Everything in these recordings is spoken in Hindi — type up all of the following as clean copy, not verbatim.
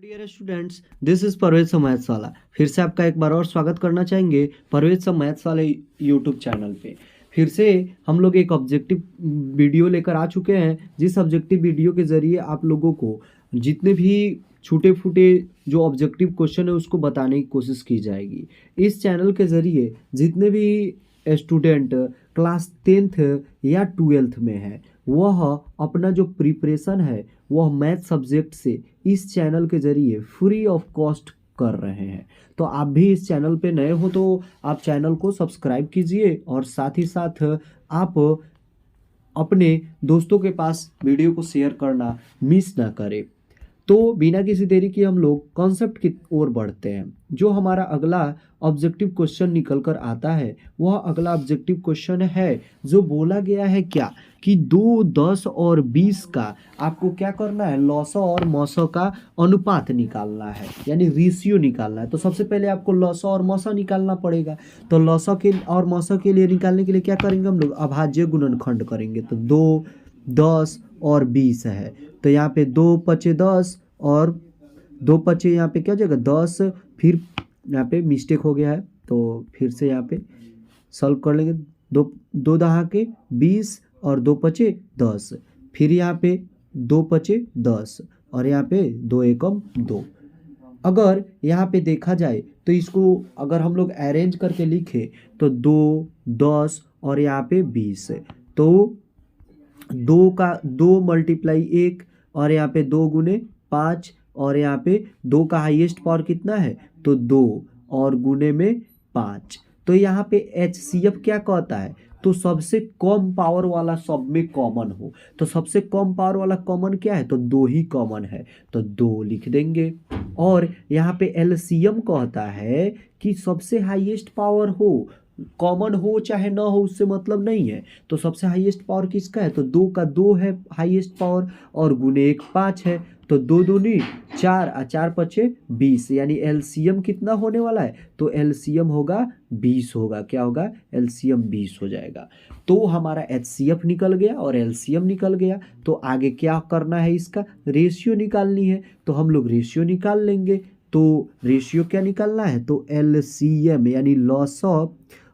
Dear students, this is Parvez maths वाला। फिर से आपका एक बार और स्वागत करना चाहेंगे परवेज मैथ्स वाले यूट्यूब चैनल पे। फिर से हम लोग एक ऑब्जेक्टिव वीडियो लेकर आ चुके हैं, जिस ऑब्जेक्टिव वीडियो के ज़रिए आप लोगों को जितने भी छूटे फूटे जो ऑब्जेक्टिव क्वेश्चन है उसको बताने की कोशिश की जाएगी। इस चैनल के ज़रिए जितने भी स्टूडेंट क्लास 10th या 12th में है, वह अपना जो प्रिपरेशन है वह मैथ सब्जेक्ट से इस चैनल के ज़रिए फ्री ऑफ कॉस्ट कर रहे हैं। तो आप भी इस चैनल पे नए हो तो आप चैनल को सब्सक्राइब कीजिए और साथ ही साथ आप अपने दोस्तों के पास वीडियो को शेयर करना मिस ना करें। तो बिना किसी देरी के हम लोग कॉन्सेप्ट की ओर बढ़ते हैं। जो हमारा अगला ऑब्जेक्टिव क्वेश्चन निकल कर आता है, वह अगला ऑब्जेक्टिव क्वेश्चन है जो बोला गया है क्या कि 2, 10 और 20 का आपको क्या करना है, लॉसा और मौसा का अनुपात निकालना है, यानी रेशियो निकालना है। तो सबसे पहले आपको लॉसा और मौसा निकालना पड़ेगा। तो लॉसा के और मौसा के लिए निकालने के लिए क्या करेंगे हम लोग, अभाज्य गुणनखंड करेंगे। तो 2, 10 और 20 है, तो यहाँ पे 2 पचे 10 और 2 पचे यहाँ पे क्या हो जाएगा 10। फिर यहाँ पे मिस्टेक हो गया है, तो फिर से यहाँ पे सॉल्व कर लेंगे। 2 दहा के 20 और 2 पचे 10। फिर यहाँ पे 2 पचे 10 और यहाँ पे 2 एकम 2। अगर यहाँ पे देखा जाए तो इसको अगर हम लोग अरेंज करके लिखे तो 2, 10 और यहाँ पे 20। तो 2 का 2 मल्टीप्लाई 1 और यहाँ पे 2 गुने 5 और यहाँ पे 2 का हाईएस्ट पावर कितना है, तो 2 और गुने में 5। तो यहाँ पे HCF क्या कहता है, तो सबसे कम पावर वाला सब में कॉमन हो। तो सबसे कम पावर वाला कॉमन क्या है, तो 2 ही कॉमन है, तो 2 लिख देंगे। और यहाँ पे LCM कहता है कि सबसे हाईएस्ट पावर हो, कॉमन हो चाहे ना हो उससे मतलब नहीं है। तो सबसे हाईएस्ट पावर किसका है, तो 2 का 2 है हाईएस्ट पावर और गुने 1 5 है। तो 2 दूनी 4 और 4 पचे 20, यानी LCM कितना होने वाला है, तो LCM होगा 20 होगा। क्या होगा, LCM 20 हो जाएगा। तो हमारा HCF निकल गया और LCM निकल गया। तो आगे क्या करना है, इसका रेशियो निकालनी है। तो हम लोग रेशियो निकाल लेंगे। तो रेशियो क्या निकालना है, तो LCM यानी लॉसा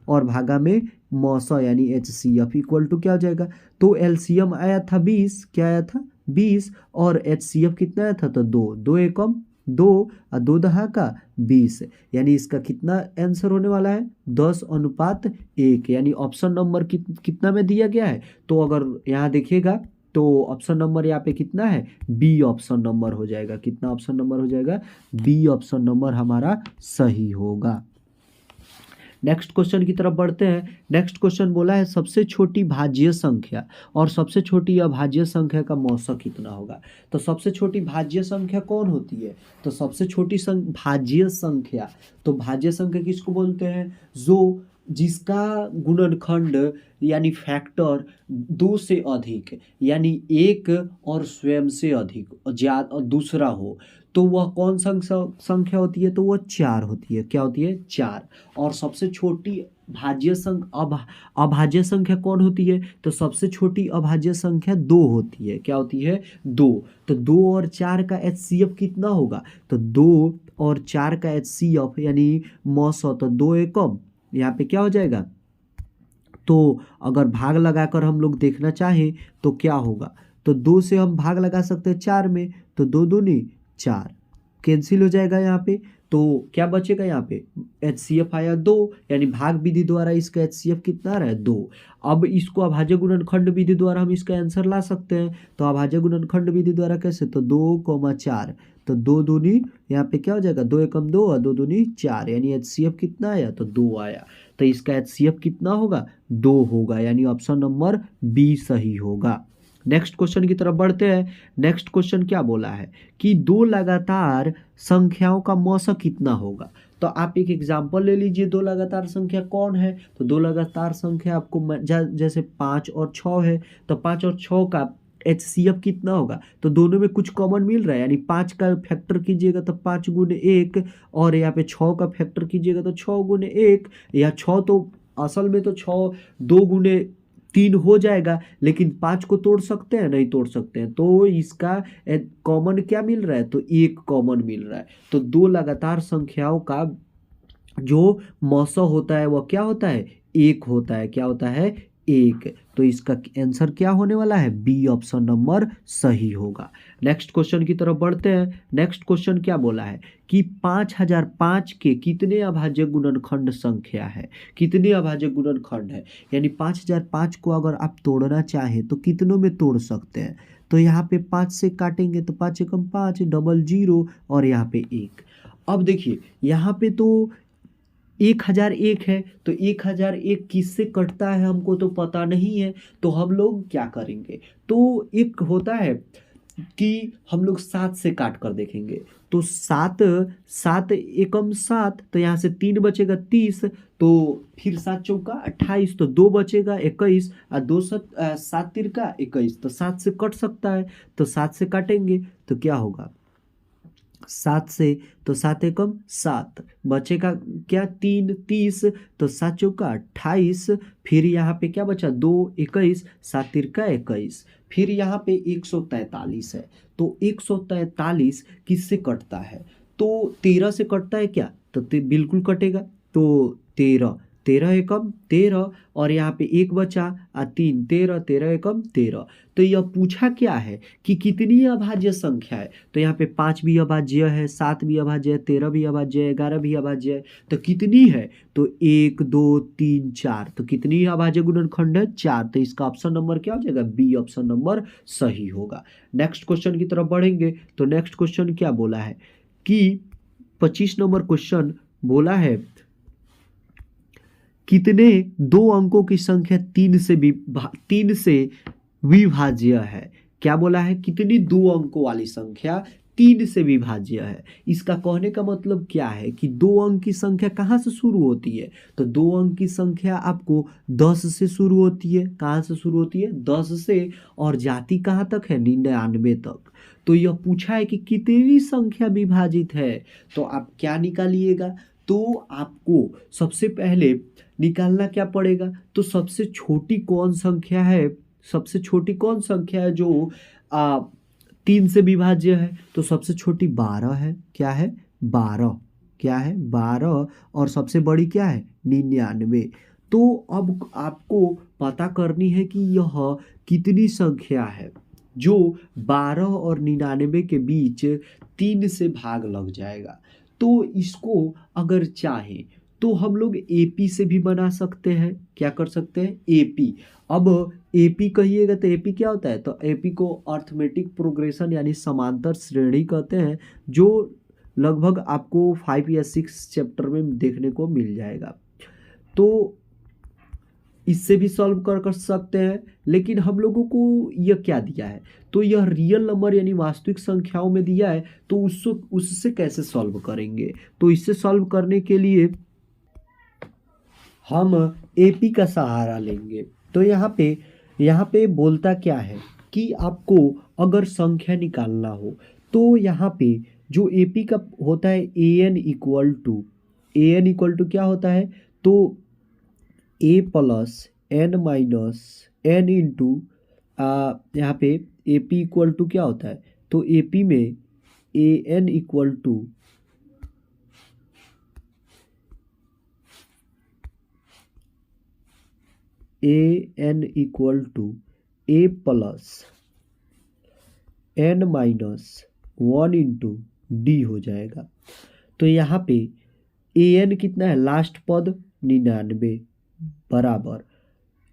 और भागा में मौसा यानी HCF इक्वल टू क्या हो जाएगा, तो LCM आया था 20, क्या आया था 20 और HCF कितना आया था, तो 2, 2 एकम 2 और 2 दहा का 20, यानी इसका कितना आंसर होने वाला है, 10:1। यानी ऑप्शन नंबर कितना में दिया गया है, तो अगर यहाँ देखिएगा तो ऑप्शन नंबर यहाँ पे कितना है, बी ऑप्शन नंबर हो जाएगा। कितना ऑप्शन नंबर हो जाएगा, बी ऑप्शन नंबर हमारा सही होगा। नेक्स्ट क्वेश्चन की तरफ बढ़ते हैं। नेक्स्ट क्वेश्चन बोला है सबसे छोटी भाज्य संख्या और सबसे छोटी अभाज्य संख्या का मौसा कितना होगा। तो सबसे छोटी भाज्य संख्या कौन होती है, तो सबसे छोटी भाज्य संख्या, तो भाज्य संख्या किसको बोलते हैं, जो जिसका गुणनखंड यानी फैक्टर 2 से अधिक यानी 1 और स्वयं से अधिक ज्यादा दूसरा हो, तो वह कौन संख्या होती है, तो वह 4 होती है। क्या होती है, 4। और सबसे छोटी अभाज्य संख्या कौन होती है, तो सबसे छोटी अभाज्य संख्या 2 होती है। क्या होती है, 2। तो 2 और 4 का HCF कितना होगा, तो 2 और 4 का HCF यानी मौसा, तो 2 एकम यहाँ पे क्या हो जाएगा, तो अगर भाग लगाकर हम लोग देखना चाहें तो क्या होगा, तो 2 से हम भाग लगा सकते हैं 4 में, तो 2 दूनी 4 कैंसिल हो जाएगा यहाँ पे। तो क्या बचेगा यहाँ पे, HCF आया 2, यानी भाग विधि द्वारा इसका HCF कितना आ रहा है, 2। अब इसको अभाज्य गुणनखंड विधि द्वारा हम इसका आंसर ला सकते हैं। तो अभाज्य गुणनखंड विधि द्वारा कैसे, तो 2,4, तो 2 दूनी यहाँ पे क्या हो जाएगा, 2 एकम 2 और 2 दूनी 4, यानी HCF कितना आया, तो 2 आया। तो इसका HCF कितना होगा, 2 होगा, यानी ऑप्शन नंबर बी सही होगा। नेक्स्ट क्वेश्चन की तरफ बढ़ते हैं। नेक्स्ट क्वेश्चन क्या बोला है कि 2 लगातार संख्याओं का मौसा कितना होगा। तो आप एक एग्जांपल ले लीजिए, 2 लगातार संख्या कौन है, तो 2 लगातार संख्या आपको जैसे 5 और 6 है, तो 5 और 6 का HCF कितना होगा, तो दोनों में कुछ कॉमन मिल रहा है, यानी 5 का फैक्टर कीजिएगा तो 5 गुने 1 और यहाँ पे 6 का फैक्टर कीजिएगा तो 6 गुने 1, या 6 तो असल में तो 6 2 गुने 3 हो जाएगा, लेकिन 5 को तोड़ सकते हैं? नहीं तोड़ सकते हैं। तो इसका कॉमन क्या मिल रहा है? तो 1 कॉमन मिल रहा है। तो दो लगातार संख्याओं का जो मौसा होता है वह क्या होता है? 1 होता है। क्या होता है? 1। तो इसका आंसर क्या होने वाला है? बी ऑप्शन नंबर सही होगा। नेक्स्ट क्वेश्चन की तरफ बढ़ते हैं। नेक्स्ट क्वेश्चन क्या बोला है कि 5005 के कितने अभाज्य गुणनखंड संख्या है? कितने अभाज्य गुणनखंड है? यानी 5005 को अगर आप तोड़ना चाहें तो कितनों में तोड़ सकते हैं? तो यहाँ पे 5 से काटेंगे तो 5 एकम 5, डबल 0 और यहाँ पे 1। अब देखिए यहाँ पे तो 1001 है, तो 1001 किससे कटता है हमको तो पता नहीं है। तो हम लोग क्या करेंगे? तो एक होता है कि हम लोग 7 से काट कर देखेंगे। तो 7, 7 एकम 7, तो यहाँ से 3 बचेगा 30, तो फिर 7 चौका 28, तो 2 बचेगा 21 और 2 7 तिरका 21, तो 7 से कट सकता है। तो 7 से काटेंगे तो क्या होगा? 7 से, तो 7 एकम 7, बचेगा क्या? 3 30, तो 7 चौका 28, फिर यहाँ पे क्या बचा? 2 21, 7 तिरका 21, फिर यहाँ पे 143 है। तो 143 किससे कटता है? तो 13 से कटता है क्या? तो बिल्कुल कटेगा। तो 13, 13 एकम 13 और यहाँ पे 1 बचा और 3 13, 13 एकम 13। तो यह पूछा क्या है कि कितनी अभाज्य संख्या है? तो यहाँ पे 5 भी अभाज्य है, 7 भी अभाज्य है, 13 भी अभाज्य है, 11 भी अभाज्य है। तो कितनी है? तो 1 2 3 4। तो कितनी अभाज्य गुणनखंड है? 4। तो इसका ऑप्शन नंबर क्या हो जाएगा? बी ऑप्शन नंबर सही होगा। नेक्स्ट क्वेश्चन की तरफ बढ़ेंगे। तो नेक्स्ट क्वेश्चन क्या बोला है कि 25 नंबर क्वेश्चन बोला है कितने दो अंकों की संख्या 3 से विभाज्य है? क्या बोला है? कितनी दो अंकों वाली संख्या 3 से विभाज्य है? इसका कहने का मतलब क्या है कि 2 अंक की संख्या कहाँ से शुरू होती है? तो 2 अंक की संख्या आपको 10 से शुरू होती है। कहाँ से शुरू होती है? 10 से, और जाती कहाँ तक है? 99 तक। तो यह पूछा है कि कितनी संख्या विभाजित है, तो आप क्या निकालिएगा? तो आपको सबसे पहले निकालना क्या पड़ेगा? तो सबसे छोटी कौन संख्या है? सबसे छोटी कौन संख्या है जो 3 से विभाज्य है? तो सबसे छोटी 12 है। क्या है? 12। क्या है? 12। और सबसे बड़ी क्या है? 99। तो अब आपको पता करनी है कि यह कितनी संख्या है जो 12 और 99 के बीच 3 से भाग लग जाएगा। तो इसको अगर चाहे तो हम लोग एपी से भी बना सकते हैं। क्या कर सकते हैं? एपी। अब एपी कहिएगा तो एपी क्या होता है? तो एपी को अर्थमेटिक प्रोग्रेशन यानी समांतर श्रेणी कहते हैं, जो लगभग आपको 5 या 6 चैप्टर में देखने को मिल जाएगा। तो इससे भी सॉल्व कर सकते हैं, लेकिन हम लोगों को यह क्या दिया है? तो यह रियल नंबर यानी वास्तविक संख्याओं में दिया है, तो उससे कैसे सॉल्व करेंगे? तो इससे सॉल्व करने के लिए हम एपी का सहारा लेंगे। तो यहाँ पे बोलता क्या है कि आपको अगर संख्या निकालना हो तो यहाँ पे जो एपी का होता है ए एन इक्वल टू क्या होता है? तो A plus N minus N into यहाँ पे ए पी इक्वल टू क्या होता है? तो ए पी में A N equal to A plus N minus 1 into D हो जाएगा। तो यहाँ पे ए एन कितना है? लास्ट पद 99 बराबर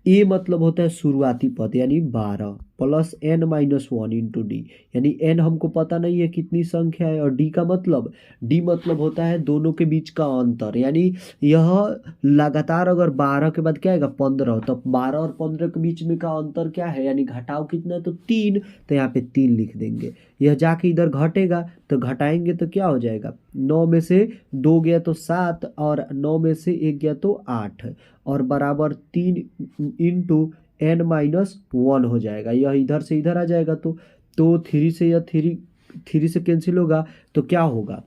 ए मतलब होता है शुरुआती पद यानी 12 plus N minus 1 into d, यानी एन हमको पता नहीं है कितनी संख्या है, और डी मतलब होता है दोनों के बीच का अंतर, यानी यह लगातार अगर 12 के बाद क्या आएगा? 15, तो 12 और 15 के बीच में का अंतर क्या है? यानी घटाव कितना है? तो 3। तो यहाँ पे 3 लिख देंगे। यह जाके इधर घटेगा तो घटाएंगे तो क्या हो जाएगा? 9 में से 2 गया तो 7, और 9 में से 1 गया तो 8, और बराबर 3 इंटू एन माइनस 1 हो जाएगा। यह इधर से इधर आ जाएगा तो 3 से यह 3 से कैंसिल होगा, तो क्या होगा?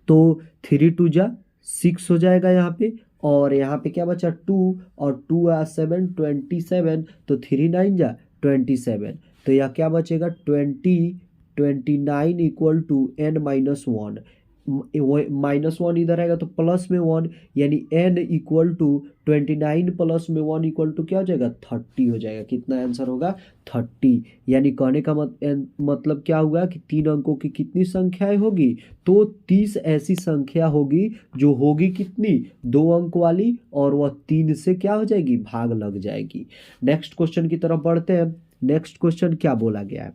तो 3 2 जा 6 हो जाएगा यहाँ पे, और यहाँ पे क्या बचा 2 और 2 आ 7 27 तो 3 9 जा 27 तो यह क्या बचेगा 29 इक्वल टू n-1 -1 इधर आएगा तो प्लस में 1 यानी n इक्वल टू 29 प्लस में 1 इक्वल टू क्या हो जाएगा 30 हो जाएगा। कितना आंसर होगा 30। यानी कहने का मतलब क्या हुआ कि 3 अंकों की कितनी संख्याएं होगी तो 30 ऐसी संख्या होगी जो होगी कितनी 2 अंक वाली और वह 3 से क्या हो जाएगी भाग लग जाएगी। नेक्स्ट क्वेश्चन की तरफ बढ़ते हैं। नेक्स्ट क्वेश्चन क्या बोला गया है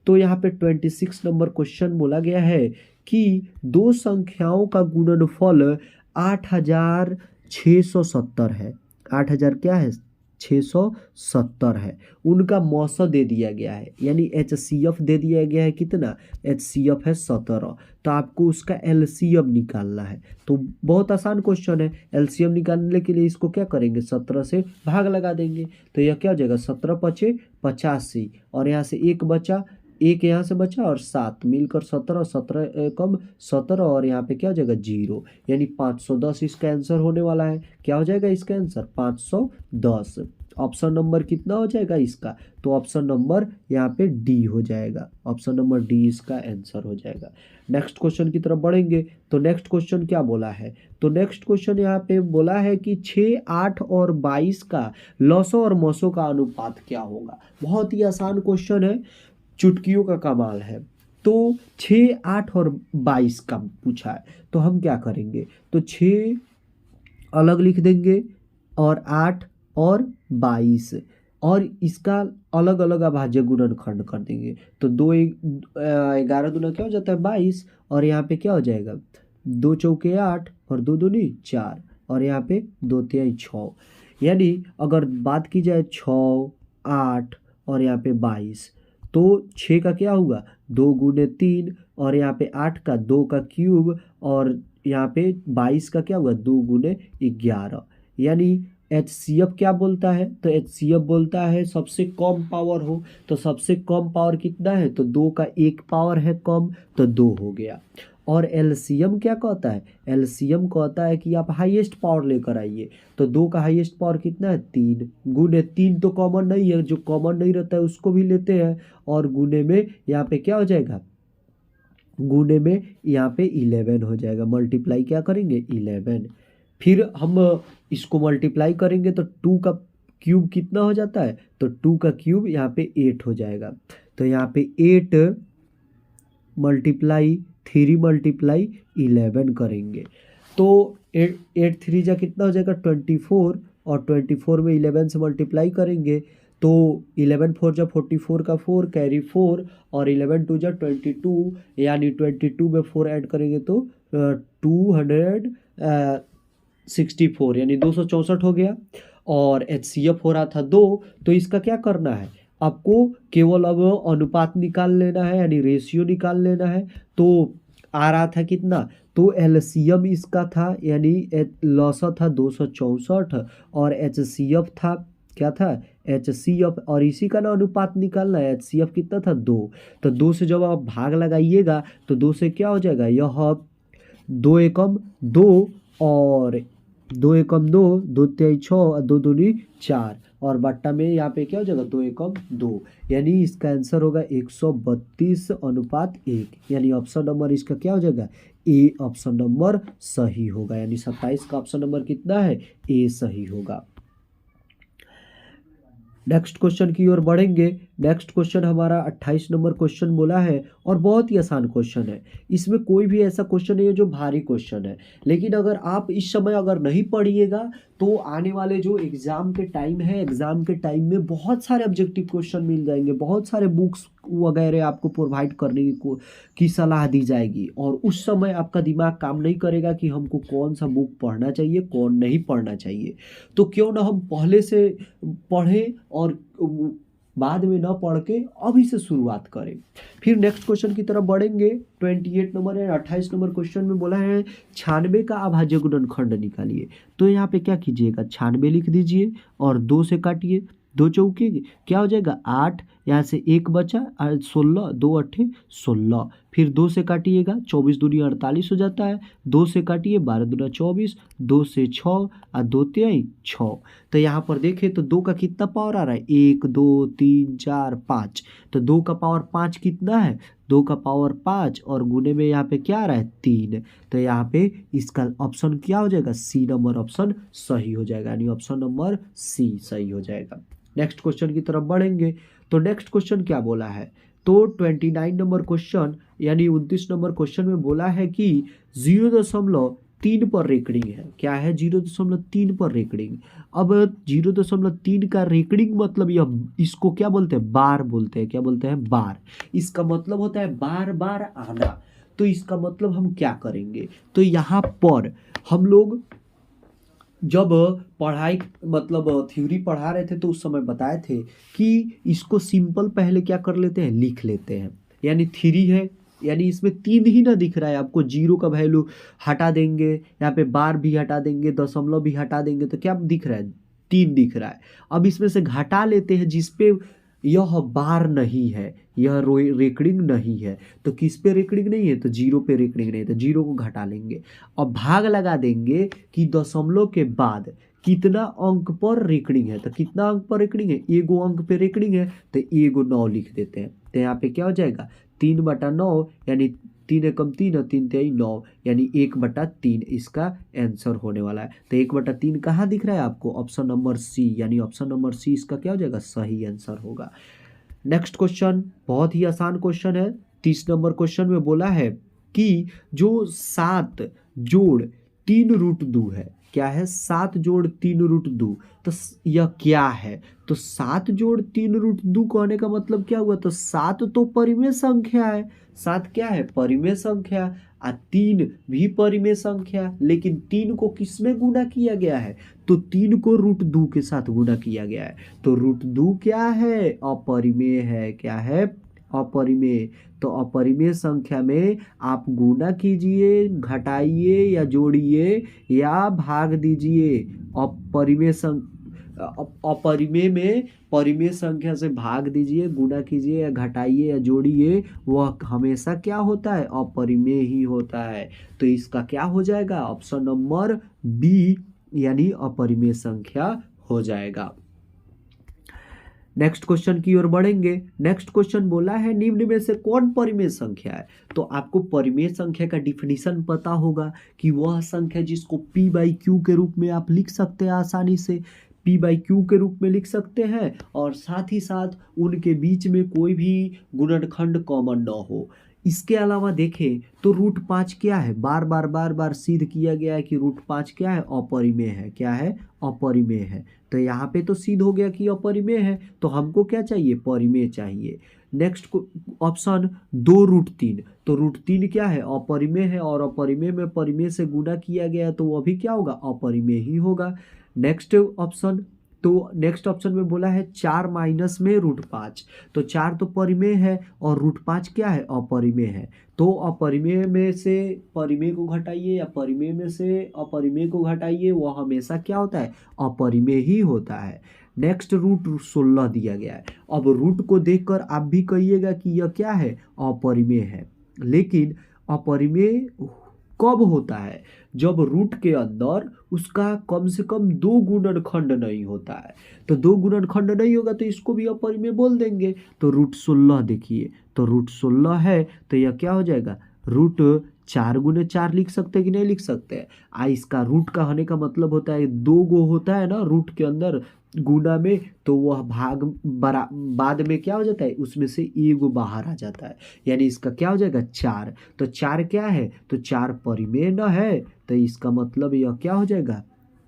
तो यहाँ पे 26 नंबर क्वेश्चन बोला गया है कि दो संख्याओं का गुणनफल 8670 है। 8000 क्या है 670 है। उनका मौसा दे दिया गया है यानी HCF दे दिया गया है कितना HCF है 17। तो आपको उसका LCM निकालना है। तो बहुत आसान क्वेश्चन है। LCM निकालने के लिए इसको क्या करेंगे 17 से भाग लगा देंगे तो यह क्या हो जाएगा 17 पचे 85 और यहाँ से एक बचा एक यहाँ से बचा और 7 मिलकर 17 17 कम 17 और यहाँ पे क्या हो जाएगा 0 यानी 510 इसका आंसर होने वाला है। क्या हो जाएगा इसका आंसर 510। ऑप्शन नंबर कितना हो जाएगा इसका तो ऑप्शन नंबर यहाँ पे डी हो जाएगा। ऑप्शन नंबर डी इसका आंसर हो जाएगा। नेक्स्ट क्वेश्चन की तरफ बढ़ेंगे तो नेक्स्ट क्वेश्चन क्या बोला है तो नेक्स्ट क्वेश्चन यहाँ पे बोला है कि 6 8 और 22 का लसों और मसों का अनुपात क्या होगा। बहुत ही आसान क्वेश्चन है चुटकियों का कमाल है। तो 6 8 और 22 का पूछा है तो हम क्या करेंगे तो 6 अलग लिख देंगे और 8 और 22 और इसका अलग अलग अभाज्य गुणनखंड कर देंगे तो 11 दूना क्या हो जाता है 22 और यहाँ पे क्या हो जाएगा 2 चौके 8 और 2 दूनी 4 और यहाँ पे 2 तिहाई 6 यानी अगर बात की जाए 6 8 और यहाँ पे 22 तो 6 का क्या होगा 2 गुने 3 और यहाँ पे 8 का 2 का क्यूब और यहाँ पे 22 का क्या होगा 2 गुने 11 यानी HCF क्या बोलता है तो HCF बोलता है सबसे कम पावर हो तो सबसे कम पावर कितना है तो 2 का 1 पावर है कम तो 2 हो गया। और LCM क्या कहता है LCM कहता है कि आप हाईएस्ट पावर लेकर आइए तो 2 का हाईएस्ट पावर कितना है 3 गुने 3 तो कॉमन नहीं है जो कॉमन नहीं रहता है उसको भी लेते हैं और गुने में यहाँ पे क्या हो जाएगा गुने में यहाँ पे 11 हो जाएगा। मल्टीप्लाई क्या करेंगे 11 फिर हम इसको मल्टीप्लाई करेंगे तो 2 का क्यूब कितना हो जाता है तो 2 का क्यूब यहाँ पे 8 हो जाएगा तो यहाँ पे 8 मल्टीप्लाई 3 मल्टीप्लाई 11 करेंगे तो 8 3 जा कितना हो जाएगा 24 और 24 में 11 से मल्टीप्लाई करेंगे तो 11 4 जा 44 का 4 कैरी 4 और 11 2 जा 22 यानी 22 में 4 ऐड करेंगे तो 264 यानी 264 हो गया। और HCF हो रहा था 2 तो इसका क्या करना है आपको केवल अब अनुपात निकाल लेना है यानी रेशियो निकाल लेना है। तो आ रहा था कितना तो LCM इसका था यानी लॉसा था 264 और HCF था क्या था HCF और इसी का ना अनुपात निकालना है HCF कितना था 2 तो 2 से जब आप भाग लगाइएगा तो 2 से क्या हो जाएगा यह 2 एकम 2 और 2 एकम 2 2 तिहाई 6 और 2 दूनी 4 और बट्टा में यहाँ पे क्या हो जाएगा 2 एकम 2 यानी इसका आंसर होगा 132:1 यानी ऑप्शन नंबर इसका क्या हो जाएगा ए ऑप्शन नंबर सही होगा यानी 27 का ऑप्शन नंबर कितना है ए सही होगा। नेक्स्ट क्वेश्चन की ओर बढ़ेंगे। नेक्स्ट क्वेश्चन हमारा 28 नंबर क्वेश्चन बोला है और बहुत ही आसान क्वेश्चन है। इसमें कोई भी ऐसा क्वेश्चन नहीं है जो भारी क्वेश्चन है लेकिन अगर आप इस समय अगर नहीं पढ़िएगा तो आने वाले जो एग्ज़ाम के टाइम है एग्ज़ाम के टाइम में बहुत सारे ऑब्जेक्टिव क्वेश्चन मिल जाएंगे बहुत सारे बुक्स वगैरह आपको प्रोवाइड करने की सलाह दी जाएगी और उस समय आपका दिमाग काम नहीं करेगा कि हमको कौन सा बुक पढ़ना चाहिए कौन नहीं पढ़ना चाहिए। तो क्यों ना हम पहले से पढ़ें और बाद में ना पढ़ के अभी से शुरुआत करें। फिर नेक्स्ट क्वेश्चन की तरफ बढ़ेंगे। 28 नंबर या 28 नंबर क्वेश्चन में बोला है 96 का अभाज्य गुणनखंड निकालिए। तो यहाँ पे क्या कीजिएगा 96 लिख दीजिए और 2 से काटिए दो चौके क्या हो जाएगा 8, यहाँ से 1 बचा 16, 2 अट्ठे 16, फिर 2 से काटिएगा 24 दूनी 48 हो जाता है, 2 से काटिए 12 दूना 24, 2 से 6 और 2 तिहाई 6। तो यहाँ पर देखें तो 2 का कितना पावर आ रहा है 1 2 3 4 5, तो 2 का पावर 5 कितना है 2 का पावर 5 और गुने में यहाँ पे क्या आ रहा है 3। तो यहाँ पे इसका ऑप्शन क्या हो जाएगा सी नंबर ऑप्शन सही हो जाएगा, यानी ऑप्शन नंबर सी सही हो जाएगा। नेक्स्ट क्वेश्चन की तरफ बढ़ेंगे तो नेक्स्ट क्वेश्चन क्या बोला है, तो 29 नंबर क्वेश्चन यानी 29 नंबर क्वेश्चन में बोला है कि 0.3 पर रेकडिंग है, क्या है 0.3 पर रेकडिंग। अब 0.3 का रेकडिंग मतलब यह इसको क्या बोलते हैं बार बोलते हैं, क्या बोलते हैं बार, इसका मतलब होता है बार बार आना। तो इसका मतलब हम क्या करेंगे, तो यहाँ पर हम लोग जब पढ़ाई मतलब थ्योरी पढ़ा रहे थे तो उस समय बताए थे कि इसको सिंपल पहले क्या कर लेते हैं लिख लेते हैं, यानी 3 है यानी इसमें 3 ही ना दिख रहा है आपको, 0 का वैल्यू हटा देंगे, यहाँ पे बार भी हटा देंगे, दशमलव भी हटा देंगे, तो क्या दिख रहा है 3 दिख रहा है। अब इसमें से घटा लेते हैं जिसपे यह बार नहीं है, यह रेकडिंग नहीं है, तो किस पे रेकडिंग नहीं है तो 0 पे रेकडिंग नहीं है, तो 0 को घटा लेंगे और भाग लगा देंगे कि दशमलव के बाद कितना अंक पर रेकडिंग है, तो कितना अंक पर रेकडिंग है एगो अंक पे रेकडिंग है, तो एगो 9 लिख देते हैं। तो यहाँ पे क्या हो जाएगा 3/9 यानी 3 एकम 3 और 3 तिहाई 9 यानी 1/3 इसका आंसर होने वाला है। तो 1/3 कहाँ दिख रहा है आपको ऑप्शन नंबर सी, यानी ऑप्शन नंबर सी इसका क्या हो जाएगा सही आंसर होगा। नेक्स्ट क्वेश्चन बहुत ही आसान क्वेश्चन है, 30 नंबर क्वेश्चन में बोला है कि जो 7 जोड़ 3√2 है, क्या है 7 जोड़ 3√2, तो यह क्या है, तो 7 जोड़ 3√2 कहने का मतलब क्या हुआ, तो 7 तो परिमेय संख्या है, 7 क्या है परिमेय संख्या और 3 भी परिमेय संख्या, लेकिन 3 को किसमें गुणा किया गया है, तो 3 को √2 के साथ गुणा किया गया है, तो √2 क्या है अपरिमेय है, क्या है अपरिमेय। तो अपरिमेय संख्या में आप गुणा कीजिए घटाइए या जोड़िए या भाग दीजिए, अपरिमेय में परिमेय संख्या से भाग दीजिए गुणा कीजिए या घटाइए या जोड़िए, वह हमेशा क्या होता है अपरिमेय ही होता है। तो इसका क्या हो जाएगा ऑप्शन नंबर बी यानी अपरिमेय संख्या हो जाएगा। नेक्स्ट क्वेश्चन की ओर बढ़ेंगे। नेक्स्ट क्वेश्चन बोला है निम्न में से कौन परिमेय संख्या है, तो आपको परिमेय संख्या का डिफिनीशन पता होगा कि वह संख्या जिसको p/q के रूप में आप लिख सकते हैं, आसानी से p/q के रूप में लिख सकते हैं और साथ ही साथ उनके बीच में कोई भी गुणनखंड कॉमन न हो। इसके अलावा देखें तो √5 क्या है, बार बार सिद्ध किया गया है कि √5 क्या है अपरिमेय है, क्या है अपरिमेय है। तो यहाँ पे तो सिद्ध हो गया कि अपरिमेय है, तो हमको क्या चाहिए परिमेय चाहिए। नेक्स्ट ऑप्शन 2√3, तो √3 क्या है अपरिमेय है और अपरिमेय में परिमेय से गुणा किया गया तो वो भी क्या होगा अपरिमेय ही होगा। नेक्स्ट ऑप्शन, तो नेक्स्ट ऑप्शन में बोला है 4 माइनस में √5, तो 4 तो परिमेय है और √5 क्या है अपरिमेय है, तो अपरिमेय में से परिमेय को घटाइए या परिमेय में से अपरिमेय को घटाइए, वह हमेशा क्या होता है अपरिमेय ही होता है। नेक्स्ट √16 दिया गया है, अब रूट को देखकर आप भी कहिएगा कि यह क्या है अपरिमेय है, लेकिन अपरिमेय कब होता है जब रूट के अंदर उसका कम से कम 2 गुणनखंड नहीं होता है, तो 2 गुणनखंड नहीं होगा तो इसको भी अपरिमेय बोल देंगे। तो √16 देखिए, तो √16 है तो यह क्या हो जाएगा √4 × 4 लिख सकते हैं कि नहीं लिख सकते हैं। इसका रूट का होने का मतलब होता है 2 गो होता है ना रूट के अंदर गुना में, तो वह भाग बाद में क्या हो जाता है उसमें से एगो बाहर आ जाता है, यानी इसका क्या हो जाएगा 4। तो 4 क्या है, तो 4 परिमेय न है, तो इसका मतलब यह क्या हो जाएगा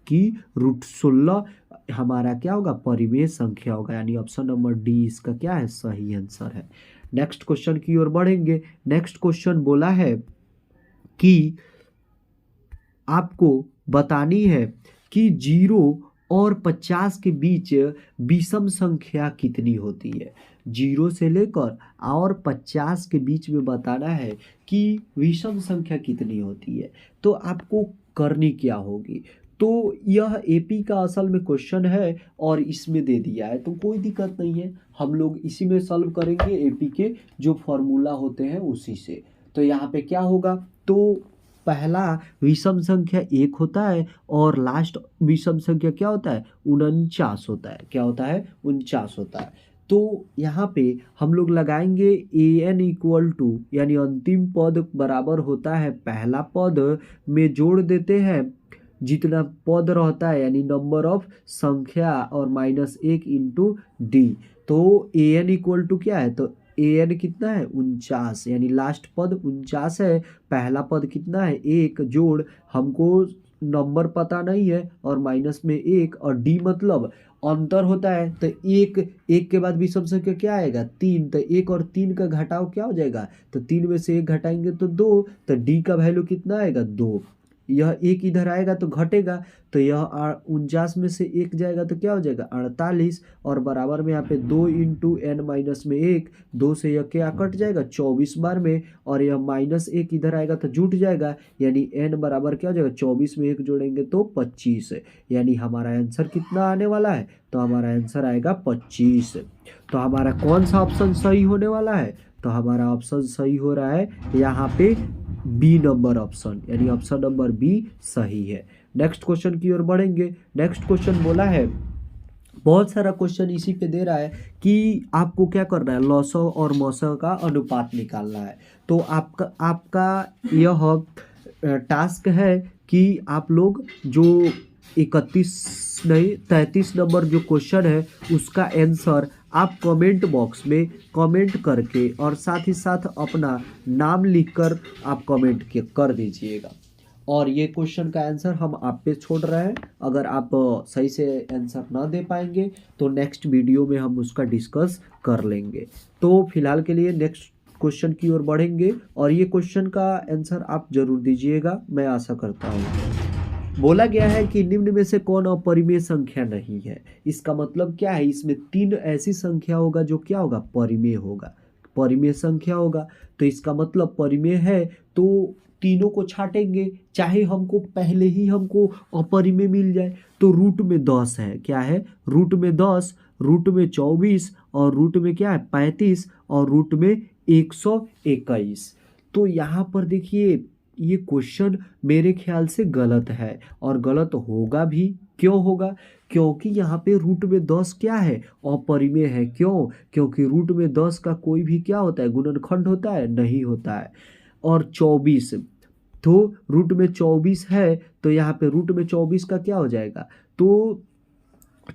कि √16 हमारा क्या होगा परिमेय संख्या होगा, यानी ऑप्शन नंबर डी इसका क्या है सही आंसर है। नेक्स्ट क्वेश्चन की ओर बढ़ेंगे। नेक्स्ट क्वेश्चन बोला है कि आपको बतानी है कि 0 और 50 के बीच विषम संख्या कितनी होती है। 0 से लेकर और 50 के बीच में बताना है कि विषम संख्या कितनी होती है। तो आपको करनी क्या होगी, तो यह एपी का असल में क्वेश्चन है और इसमें दे दिया है, तो कोई दिक्कत नहीं है, हम लोग इसी में सॉल्व करेंगे एपी के जो फॉर्मूला होते हैं उसी से। तो यहाँ पे क्या होगा, तो पहला विषम संख्या 1 होता है और लास्ट विषम संख्या क्या होता है, 49 होता है। क्या होता है, 49 होता है। तो यहाँ पे हम लोग लगाएंगे ए एन इक्वल टू, यानी अंतिम पद बराबर होता है पहला पद में जोड़ देते हैं जितना पद रहता है, यानी नंबर ऑफ संख्या और -1 इंटू डी। तो ए एन इक्वल टू क्या है, तो ए एन कितना है, 49, यानी लास्ट पद 49 है, पहला पद कितना है 1, जोड़ हमको नंबर पता नहीं है और माइनस में 1, और डी मतलब अंतर होता है। तो एक के बाद विषम संख्या क्या आएगा, 3, तो 1 और 3 का घटाव क्या हो जाएगा, तो 3 में से 1 घटाएंगे तो 2, तो डी का वैल्यू कितना आएगा, 2। यह एक इधर आएगा तो घटेगा, तो यह 49 में से 1 जाएगा तो क्या हो जाएगा, 48, और बराबर में यहाँ पे 2 इंटू एन माइनस में 1, 2 से यह क्या कट जाएगा 24 बार में, और यह -1 इधर आएगा तो जुट जाएगा, यानी एन बराबर क्या हो जाएगा, 24 में 1 जोड़ेंगे तो 25, यानी हमारा आंसर कितना आने वाला है, तो हमारा आंसर आएगा 25। तो हमारा कौन सा ऑप्शन सही होने वाला है, तो हमारा ऑप्शन सही हो रहा है यहाँ पे बी नंबर ऑप्शन, यानी ऑप्शन नंबर बी सही है। नेक्स्ट क्वेश्चन की ओर बढ़ेंगे। नेक्स्ट क्वेश्चन बोला है, बहुत सारा क्वेश्चन इसी पे दे रहा है कि आपको क्या करना है, लॉसो और मौसो का अनुपात निकालना है। तो आपका यह टास्क है कि आप लोग जो 33 नंबर जो क्वेश्चन है उसका आंसर आप कमेंट बॉक्स में कमेंट करके और साथ ही साथ अपना नाम लिखकर आप कमेंट कर दीजिएगा, और ये क्वेश्चन का आंसर हम आप पे छोड़ रहे हैं। अगर आप सही से आंसर ना दे पाएंगे तो नेक्स्ट वीडियो में हम उसका डिस्कस कर लेंगे। तो फिलहाल के लिए नेक्स्ट क्वेश्चन की ओर बढ़ेंगे, और ये क्वेश्चन का आंसर आप जरूर दीजिएगा, मैं आशा करता हूँ। बोला गया है कि निम्न में से कौन अपरिमेय संख्या नहीं है। इसका मतलब क्या है, इसमें 3 ऐसी संख्या होगा जो क्या होगा, परिमेय होगा, परिमेय संख्या होगा। तो इसका मतलब परिमेय है तो तीनों को छाटेंगे, चाहे हमको पहले ही हमको अपरिमेय मिल जाए। तो रूट में 10 है, क्या है, रूट में 10, रूट में 24, और रूट में क्या है 35, और रूट में 121। तो यहाँ पर देखिए ये क्वेश्चन मेरे ख्याल से गलत है, और गलत होगा भी। क्यों होगा, क्योंकि यहाँ पे रूट में 10 क्या है, अपरिमेय है। क्यों, क्योंकि रूट में 10 का कोई भी क्या होता है, गुणनखंड होता है, नहीं होता है। और 24, तो रूट में 24 है, तो यहाँ पे रूट में 24 का क्या हो जाएगा, तो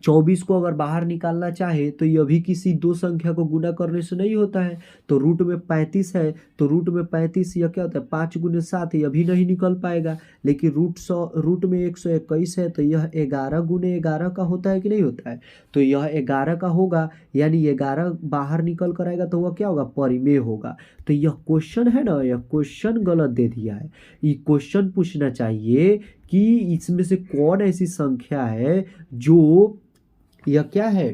24 को अगर बाहर निकालना चाहे तो यह भी किसी दो संख्या को गुना करने से नहीं होता है। तो रूट में 35 है, तो रूट में 35 यह क्या होता है, 5 गुने 7, यह भी नहीं निकल पाएगा। लेकिन रूट में 121 है, तो यह 11 गुने 11 का होता है कि नहीं होता है, तो यह 11 का होगा, यानी 11 बाहर निकल कर आएगा तो वह क्या होगा, परिमेय होगा। तो यह क्वेश्चन है ना, यह क्वेश्चन गलत दे दिया है। ये क्वेश्चन पूछना चाहिए कि इसमें से कौन ऐसी संख्या है जो, यह क्या है,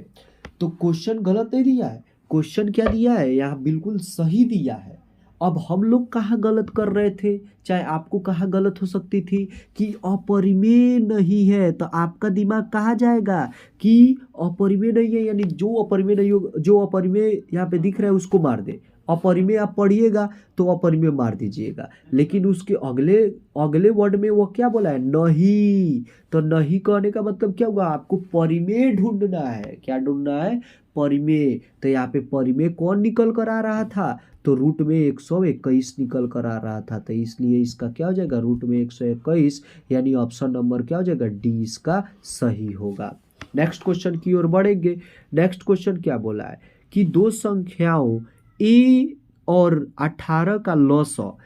तो क्वेश्चन गलत नहीं दिया है, क्वेश्चन क्या दिया है, यहाँ बिल्कुल सही दिया है। अब हम लोग कहाँ गलत कर रहे थे, चाहे आपको कहाँ गलत हो सकती थी कि अपरिमेय नहीं है, तो आपका दिमाग कहाँ जाएगा कि अपरिमेय नहीं है, यानी जो अपरिमेय नहीं हो, जो अपरिमेय यहाँ पे दिख रहा है उसको मार दे। अपरिमेय आप पढ़िएगा तो अपरिमेय मार दीजिएगा, लेकिन उसके अगले अगले वर्ड में वो क्या बोला है, नहीं। तो नहीं कहने का मतलब क्या हुआ, आपको परिमेय ढूंढना है। क्या ढूंढना है, परिमेय। तो यहाँ पे परिमेय कौन निकल कर आ रहा था, तो रूट में 121 निकल कर आ रहा था, तो इसलिए इसका क्या हो जाएगा, रूट में 121, यानी ऑप्शन नंबर क्या हो जाएगा, डी इसका सही होगा। नेक्स्ट क्वेश्चन की ओर बढ़ेंगे। नेक्स्ट क्वेश्चन क्या बोला है कि दो संख्याओं ए और 18 का लॉसो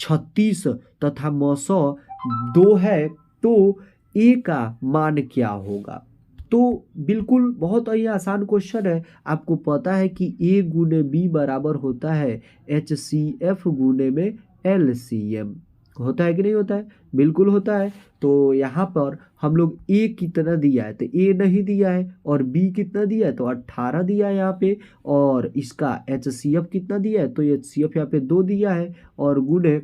36 तथा मौसो 2 है, तो ए का मान क्या होगा। तो बिल्कुल बहुत ही आसान क्वेश्चन है। आपको पता है कि ए गुने बी बराबर होता है HCF गुने में LCM, होता है कि नहीं होता है, बिल्कुल होता है। तो यहाँ पर हम लोग ए कितना दिया है, तो ए नहीं दिया है, और बी कितना दिया है, तो 18 दिया है यहाँ पे, और इसका HCF कितना दिया है, तो HCF यहाँ पे 2 दिया है, और गुने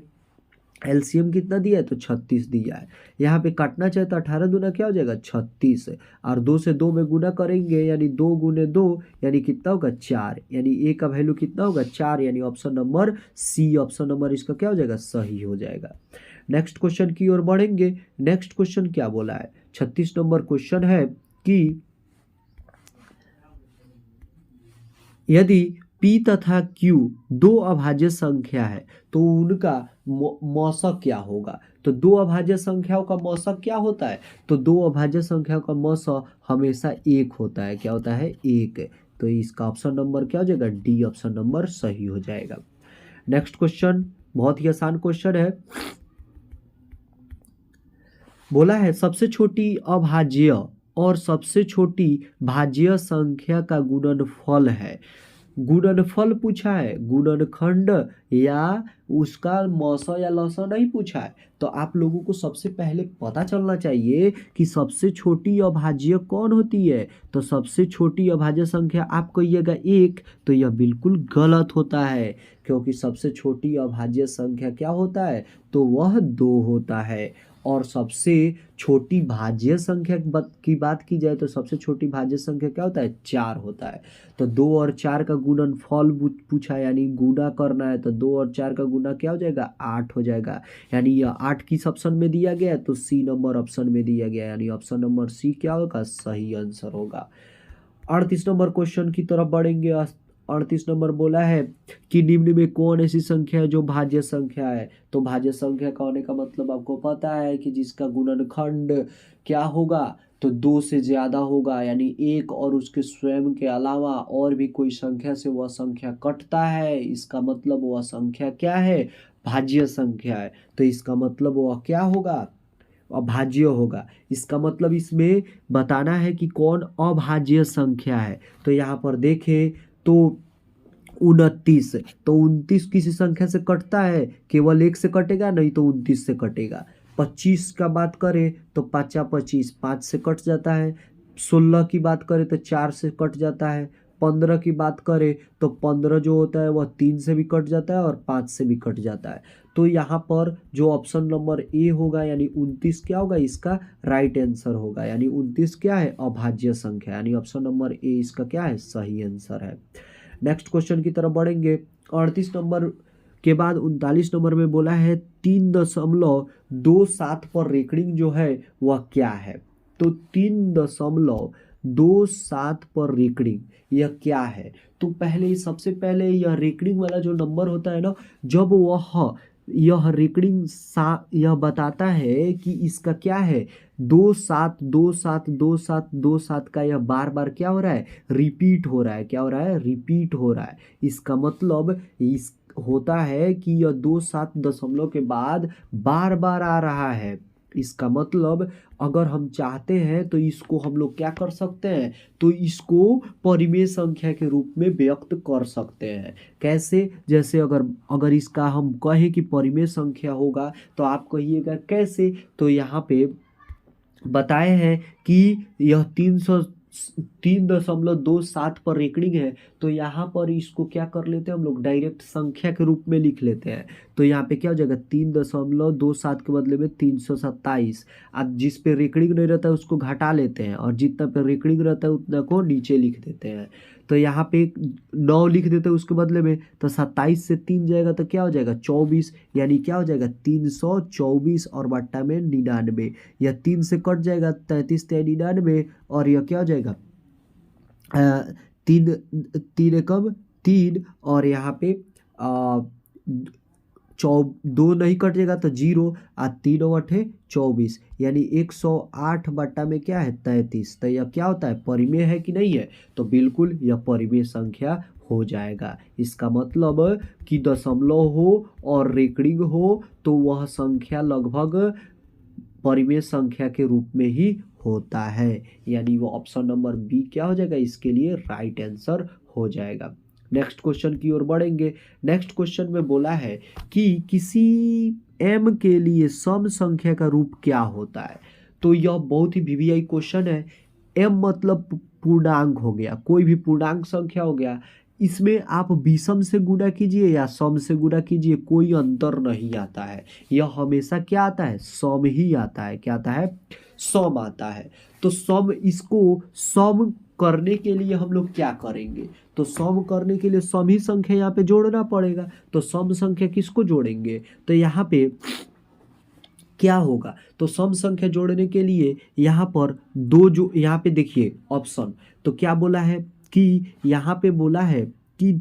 एलसीएम कितना दिया है तो 36 दिया है। यहाँ पे काटना चाहे तो 18 दूना क्या हो जाएगा 36, और 2 से 2 में गुना करेंगे यानी 2 गुने 2 यानी कितना होगा 4, यानी ए का वैल्यू कितना होगा 4, यानी option number C, option number इसका क्या हो जाएगा सही हो जाएगा। नेक्स्ट क्वेश्चन की ओर बढ़ेंगे। नेक्स्ट क्वेश्चन क्या बोला है, 36 नंबर क्वेश्चन है कि यदि P तथा Q दो अभाज्य संख्या है तो उनका मौसक क्या होगा। तो दो अभाज्य संख्याओं का मौसक क्या होता है, तो दो अभाज्य संख्याओं का मौसक हमेशा एक होता है, क्या होता है एक। तो इसका ऑप्शन नंबर क्या हो जाएगा डी, ऑप्शन नंबर सही हो जाएगा। नेक्स्ट क्वेश्चन बहुत ही आसान क्वेश्चन है, बोला है सबसे छोटी अभाज्य और सबसे छोटी भाज्य संख्या का गुणनफल है। गुणनफल पूछा है, गुणनखंड या उसका मौसा या लौसा नहीं पूछा है। तो आप लोगों को सबसे पहले पता चलना चाहिए कि सबसे छोटी अभाज्य कौन होती है। तो सबसे छोटी अभाज्य संख्या आप कहिएगा एक, तो यह बिल्कुल गलत होता है, क्योंकि सबसे छोटी अभाज्य संख्या क्या होता है तो वह 2 होता है। और सबसे छोटी भाज्य संख्या की बात की जाए तो सबसे छोटी भाज्य संख्या क्या होता है 4 होता है। तो 2 और 4 का गुणनफल पूछा यानी गुणा करना है, तो 2 और 4 का गुणा क्या हो जाएगा 8 हो जाएगा, यानी यह 8 किस ऑप्शन में दिया गया है तो सी नंबर ऑप्शन में दिया गया है, यानी ऑप्शन नंबर सी क्या होगा सही आंसर होगा। 38 नंबर क्वेश्चन की तरफ बढ़ेंगे। 38 नंबर बोला है कि निम्न में कौन ऐसी संख्या है जो भाज्य संख्या है। तो भाज्य संख्या का होने का मतलब आपको पता है कि जिसका गुणनखंड क्या होगा तो 2 से ज़्यादा होगा, यानी एक और उसके स्वयं के अलावा और भी कोई संख्या से वह संख्या कटता है, इसका मतलब वह संख्या क्या है भाज्य संख्या है। तो इसका मतलब वह क्या होगा अभाज्य होगा। इसका मतलब इसमें बताना है कि कौन अभाज्य संख्या है। तो यहाँ पर देखें तो 29, तो 29 किसी संख्या से कटता है, केवल एक से कटेगा नहीं तो 29 से कटेगा। 25 का बात करें तो 5 25 5 से कट जाता है। 16 की बात करें तो 4 से कट जाता है। 15 की बात करें तो 15 जो होता है वह 3 से भी कट जाता है और 5 से भी कट जाता है। तो यहाँ पर जो ऑप्शन नंबर ए होगा यानी 29 क्या होगा इसका राइट आंसर होगा, यानी 29 क्या है अभाज्य संख्या, यानी ऑप्शन नंबर ए इसका क्या है सही आंसर है। नेक्स्ट क्वेश्चन की तरफ बढ़ेंगे। 38 नंबर के बाद 39 नंबर में बोला है 3.27 पर रेकरिंग जो है वह क्या है। तो 3.27 पर रेकरिंग यह क्या है। तो पहले सबसे पहले यह रेकरिंग वाला जो नंबर होता है ना, जब वह यह रेकरिंग यह बताता है कि इसका क्या है 27272727 का यह बार बार क्या हो रहा है रिपीट हो रहा है, क्या हो रहा है रिपीट हो रहा है। इसका मतलब इस होता है कि यह 27 दशमलव के बाद बार बार आ रहा है। इसका मतलब अगर हम चाहते हैं तो इसको हम लोग क्या कर सकते हैं, तो इसको परिमेय संख्या के रूप में व्यक्त कर सकते हैं। कैसे, जैसे अगर इसका हम कहें कि परिमेय संख्या होगा तो आप कहिएगा कैसे। तो यहाँ पे बताए हैं कि यह 3.27 पर रेकरिंग है, तो यहाँ पर इसको क्या कर लेते हैं हम लोग डायरेक्ट संख्या के रूप में लिख लेते हैं। तो यहाँ पे क्या हो जाएगा 3.27 के बदले में 327। अब जिस पे रेकरिंग नहीं रहता है उसको घटा लेते हैं और जितना पे रेकरिंग रहता है उतना को नीचे लिख देते हैं। तो यहाँ पे 9 लिख देते हैं उसके बदले में, तो 27 से 3 जाएगा तो क्या हो जाएगा 24, यानी क्या हो जाएगा 324 और बट्टा में 99। यह 3 से कट जाएगा 33 99 और यह क्या हो जाएगा 3 3 कब 3 और यहाँ पे 2 नहीं कटेगा तो 0 और 3 8 24, यानी 108 बट्टा में क्या है 33। तो यह क्या होता है परिमेय है कि नहीं है, तो बिल्कुल यह परिमेय संख्या हो जाएगा। इसका मतलब कि दशमलव हो और रेकरिंग हो तो वह संख्या लगभग परिमेय संख्या के रूप में ही होता है, यानी वो ऑप्शन नंबर बी क्या हो जाएगा इसके लिए राइट आंसर हो जाएगा। नेक्स्ट क्वेश्चन की ओर बढ़ेंगे। नेक्स्ट क्वेश्चन में बोला है कि किसी m के लिए सम संख्या का रूप क्या होता है। तो यह बहुत ही वीवीआई क्वेश्चन है। m मतलब पूर्णांक हो गया, कोई भी पूर्णांक संख्या हो गया, इसमें आप विषम से गुणा कीजिए या सम से गुणा कीजिए, कोई अंतर नहीं आता है। यह हमेशा क्या आता है, सम ही आता है। क्या आता है, सम आता है। तो सम, इसको सम करने के लिए हम लोग क्या करेंगे, तो सम करने के लिए सम ही संख्या यहाँ पे जोड़ना पड़ेगा। तो सम संख्या किसको जोड़ेंगे, तो यहाँ पे क्या होगा, तो सम संख्या जोड़ने के लिए यहाँ पर दो, जो यहाँ पे देखिए ऑप्शन, तो क्या बोला है कि यहाँ पे बोला है कि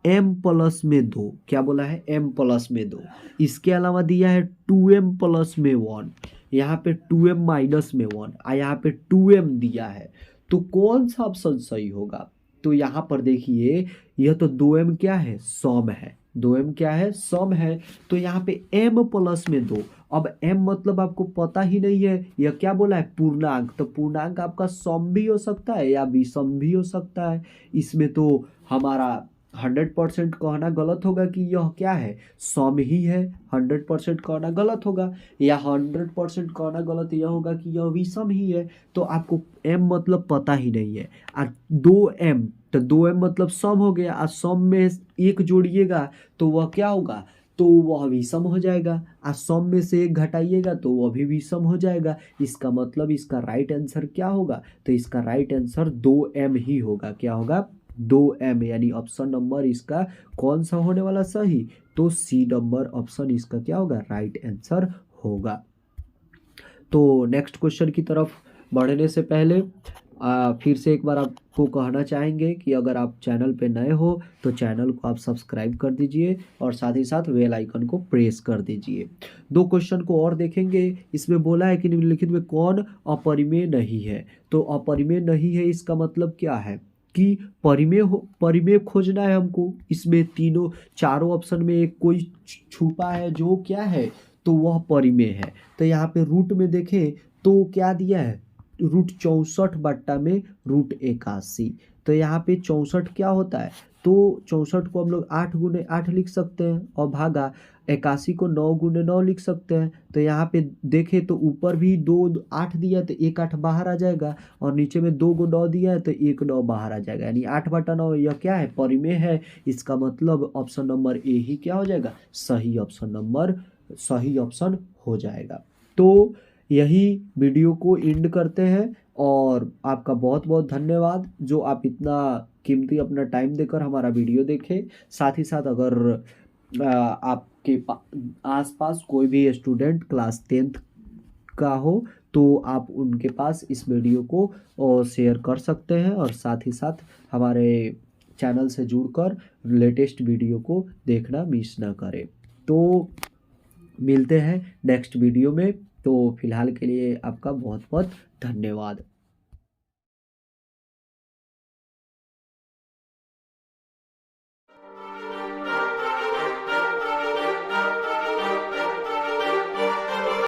m प्लस में दो, क्या बोला है, m प्लस में दो। इसके अलावा दिया है 2m प्लस में 1, यहाँ पे 2m माइनस में 1, और यहाँ पे 2m दिया है। तो कौन सा ऑप्शन सही होगा, तो यहाँ पर देखिए यह तो 2m क्या है, सम है, 2m क्या है, सम है। तो यहाँ पे m प्लस में दो, अब m मतलब आपको पता ही नहीं है, यह क्या बोला है, पूर्णांक। तो पूर्णांक आपका सम भी हो सकता है या विषम भी हो सकता है। इसमें तो हमारा 100% कहना गलत होगा कि यह क्या है, सम ही है, 100% कहना गलत होगा, या 100% कहना गलत यह होगा कि यह विषम ही है। तो आपको m मतलब पता ही नहीं है, और 2m, तो 2m मतलब सम हो गया, और सम में एक जोड़िएगा तो वह क्या होगा, तो वह विषम हो जाएगा, और सम में से एक घटाइएगा तो वह भी विषम हो जाएगा। इसका मतलब इसका राइट आंसर क्या होगा, तो इसका राइट आंसर 2m ही होगा। क्या होगा, 2m, यानी ऑप्शन नंबर इसका कौन सा होने वाला सही, तो सी नंबर ऑप्शन इसका क्या होगा, राइट आंसर होगा। तो नेक्स्ट क्वेश्चन की तरफ बढ़ने से पहले फिर से एक बार आपको कहना चाहेंगे कि अगर आप चैनल पे नए हो तो चैनल को आप सब्सक्राइब कर दीजिए और साथ ही साथ बेल आइकन को प्रेस कर दीजिए। दो क्वेश्चन को और देखेंगे। इसमें बोला है कि निम्नलिखित में कौन अपरिमेय नहीं है, तो अपरिमेय नहीं है इसका मतलब क्या है कि परिमेय खोजना है हमको। इसमें तीनों चारों ऑप्शन में एक कोई छुपा है जो क्या है, तो वह परिमेय है। तो यहाँ पे रूट में देखें तो क्या दिया है, रूट 64 बट्टा में रूट 81। तो यहाँ पे 64 क्या होता है, तो 64 को हम लोग 8 गुने 8 लिख सकते हैं, और भागा 81 को 9 गुने 9 लिख सकते हैं। तो यहाँ पे देखें तो ऊपर भी 2 8 दिया तो 1 8 बाहर आ जाएगा, और नीचे में 2 को 9 दिया है तो 1 9 बाहर आ जाएगा, यानी 8 बटा 9 यह क्या है, परिमेय है। इसका मतलब ऑप्शन नंबर ए ही क्या हो जाएगा, सही ऑप्शन हो जाएगा। तो यही वीडियो को एंड करते हैं, और आपका बहुत बहुत धन्यवाद जो आप इतना कीमती अपना टाइम देकर हमारा वीडियो देखें। साथ ही साथ अगर आपके आसपास कोई भी स्टूडेंट क्लास 10th का हो तो आप उनके पास इस वीडियो को शेयर कर सकते हैं, और साथ ही साथ हमारे चैनल से जुड़कर लेटेस्ट वीडियो को देखना मिस ना करें। तो मिलते हैं नेक्स्ट वीडियो में। तो फिलहाल के लिए आपका बहुत बहुत धन्यवाद।